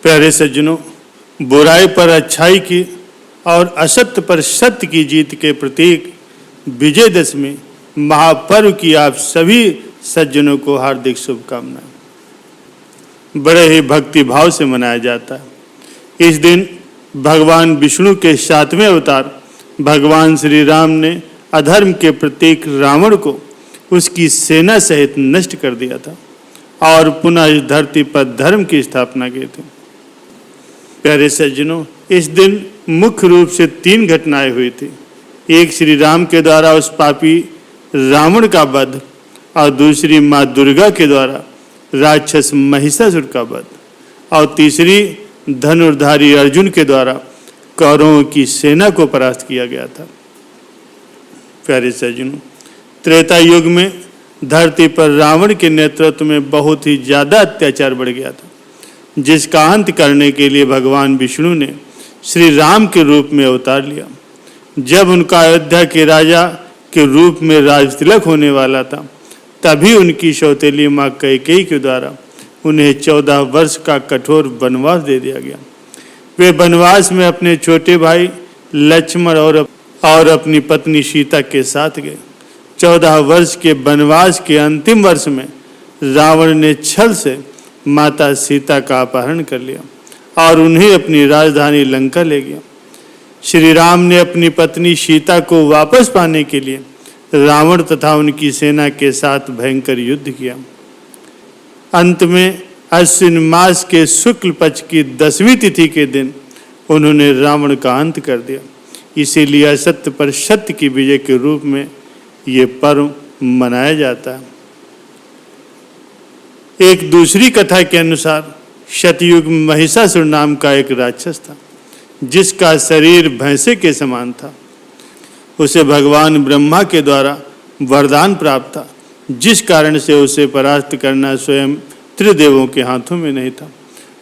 प्यारे सज्जनों, बुराई पर अच्छाई की और असत्य पर सत्य की जीत के प्रतीक विजयदशमी महापर्व की आप सभी सज्जनों को हार्दिक शुभकामनाएं। बड़े ही भक्ति भाव से मनाया जाता है। इस दिन भगवान विष्णु के 7वें अवतार भगवान श्री राम ने अधर्म के प्रतीक रावण को उसकी सेना सहित नष्ट कर दिया था और पुनः इस धरती पर धर्म की स्थापना की थी। प्यारे सज्जनों, इस दिन मुख्य रूप से 3 घटनाएं हुई थी। एक श्री राम के द्वारा उस पापी रावण का वध और दूसरी माँ दुर्गा के द्वारा राक्षस महिषासुर का वध और तीसरी धनुर्धारी अर्जुन के द्वारा कौरवों की सेना को परास्त किया गया था। प्यारे सज्जनों, त्रेता युग में धरती पर रावण के नेतृत्व में बहुत ही ज्यादा अत्याचार बढ़ गया था, जिसका अंत करने के लिए भगवान विष्णु ने श्री राम के रूप में अवतार लिया। जब उनका अयोध्या के राजा के रूप में राज तिलक होने वाला था, तभी उनकी सौतेली माँ कैकेयी के द्वारा उन्हें 14 वर्ष का कठोर वनवास दे दिया गया। वे वनवास में अपने छोटे भाई लक्ष्मण और अपनी पत्नी सीता के साथ गए। 14 वर्ष के वनवास के अंतिम वर्ष में रावण ने छल से माता सीता का अपहरण कर लिया और उन्हें अपनी राजधानी लंका ले गया। श्री राम ने अपनी पत्नी सीता को वापस पाने के लिए रावण तथा उनकी सेना के साथ भयंकर युद्ध किया। अंत में अश्विन मास के शुक्ल पक्ष की 10वीं तिथि के दिन उन्होंने रावण का अंत कर दिया। इसीलिए असत्य पर सत्य की विजय के रूप में ये पर्व मनाया जाता है। एक दूसरी कथा के अनुसार सतयुग में महिषासुर नाम का एक राक्षस था, जिसका शरीर भैंसे के समान था। उसे भगवान ब्रह्मा के द्वारा वरदान प्राप्त था, जिस कारण से उसे परास्त करना स्वयं त्रिदेवों के हाथों में नहीं था।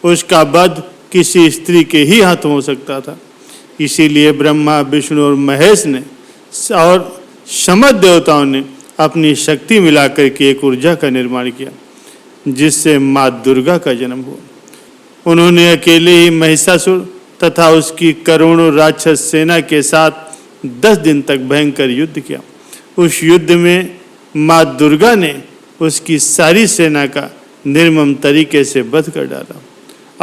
उसका वध किसी स्त्री के ही हाथों हो सकता था। इसीलिए ब्रह्मा, विष्णु और महेश ने और समस्त देवताओं ने अपनी शक्ति मिलाकर के एक ऊर्जा का निर्माण किया, जिससे माँ दुर्गा का जन्म हुआ। उन्होंने अकेले ही महिषासुर तथा उसकी करोड़ों राक्षस सेना के साथ 10 दिन तक भयंकर युद्ध किया। उस युद्ध में माँ दुर्गा ने उसकी सारी सेना का निर्मम तरीके से वध कर डाला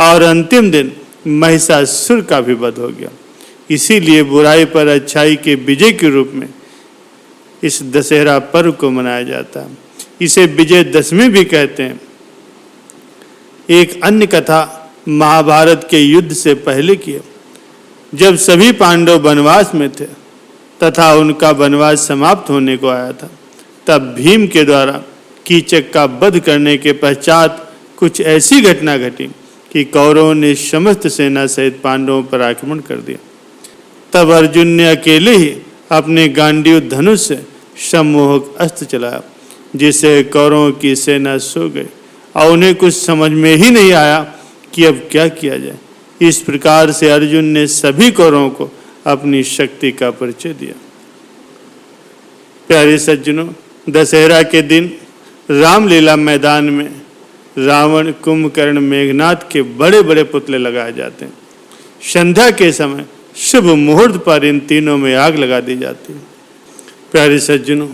और अंतिम दिन महिषासुर का भी वध हो गया। इसीलिए बुराई पर अच्छाई के विजय के रूप में इस दशहरा पर्व को मनाया जाता है। इसे विजयदशमी भी कहते हैं। एक अन्य कथा महाभारत के युद्ध से पहले की है। जब सभी पांडव वनवास में थे तथा उनका वनवास समाप्त होने को आया था, तब भीम के द्वारा कीचक का वध करने के पश्चात कुछ ऐसी घटना घटी कि कौरवों ने समस्त सेना सहित पांडवों पर आक्रमण कर दिया। तब अर्जुन ने अकेले ही अपने गांडीव धनुष से सम्मोहक अस्त्र चलाया, जिससे कौरवों की सेना सो गई और उन्हें कुछ समझ में ही नहीं आया कि अब क्या किया जाए। इस प्रकार से अर्जुन ने सभी कौरवों को अपनी शक्ति का परिचय दिया। प्यारे सज्जनों, दशहरा के दिन रामलीला मैदान में रावण, कुंभकर्ण, मेघनाथ के बड़े बड़े पुतले लगाए जाते हैं। संध्या के समय शुभ मुहूर्त पर इन तीनों में आग लगा दी जाती है। प्यारे सज्जनों,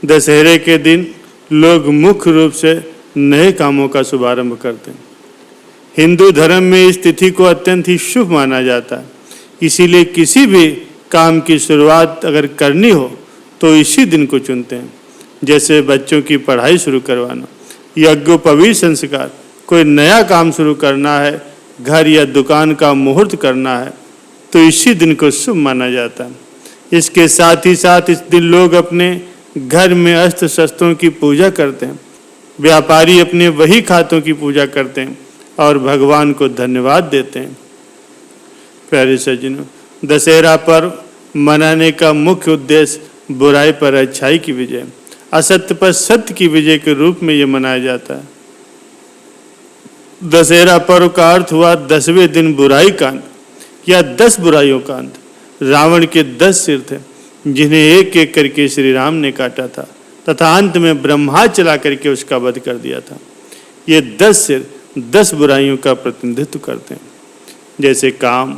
दशहरे के दिन लोग मुख्य रूप से नए कामों का शुभारंभ करते हैं। हिंदू धर्म में इस तिथि को अत्यंत ही शुभ माना जाता है। इसीलिए किसी भी काम की शुरुआत अगर करनी हो तो इसी दिन को चुनते हैं। जैसे बच्चों की पढ़ाई शुरू करवाना, यज्ञोपवीत संस्कार, कोई नया काम शुरू करना है, घर या दुकान का मुहूर्त करना है, तो इसी दिन को शुभ माना जाता है। इसके साथ ही साथ इस दिन लोग अपने घर में अस्त्र शस्त्रों की पूजा करते हैं। व्यापारी अपने वही खातों की पूजा करते हैं और भगवान को धन्यवाद देते हैं। प्यारे सज्जनों, दशहरा पर्व मनाने का मुख्य उद्देश्य बुराई पर अच्छाई की विजय, असत्य पर सत्य की विजय के रूप में यह मनाया जाता है। दशहरा पर्व का अर्थ हुआ 10वें दिन बुराई का अंत या 10 बुराइयों का अंत। रावण के 10 सिर थे, जिन्हें एक एक करके श्री राम ने काटा था तथा अंत में ब्रह्मा चला करके उसका वध कर दिया था। ये 10 सिर 10 बुराइयों का प्रतिनिधित्व करते हैं, जैसे काम,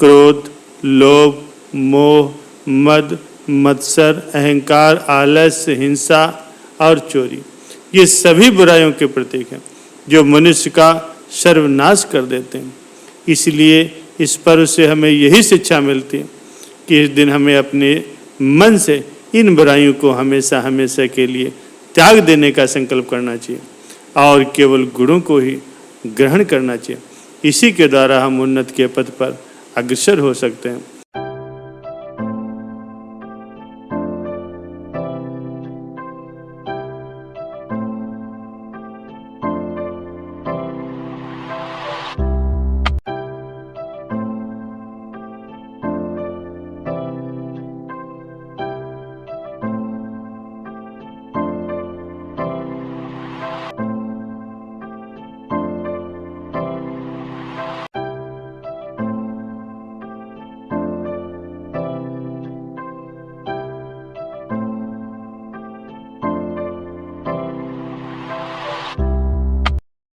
क्रोध, लोभ, मोह, मद, मत्सर, अहंकार, आलस्य, हिंसा और चोरी। ये सभी बुराइयों के प्रतीक हैं जो मनुष्य का सर्वनाश कर देते हैं। इसलिए इस पर्व से हमें यही शिक्षा मिलती है कि इस दिन हमें अपने मन से इन बुराइयों को हमेशा हमेशा के लिए त्याग देने का संकल्प करना चाहिए और केवल गुणों को ही ग्रहण करना चाहिए। इसी के द्वारा हम उन्नति के पथ पर अग्रसर हो सकते हैं।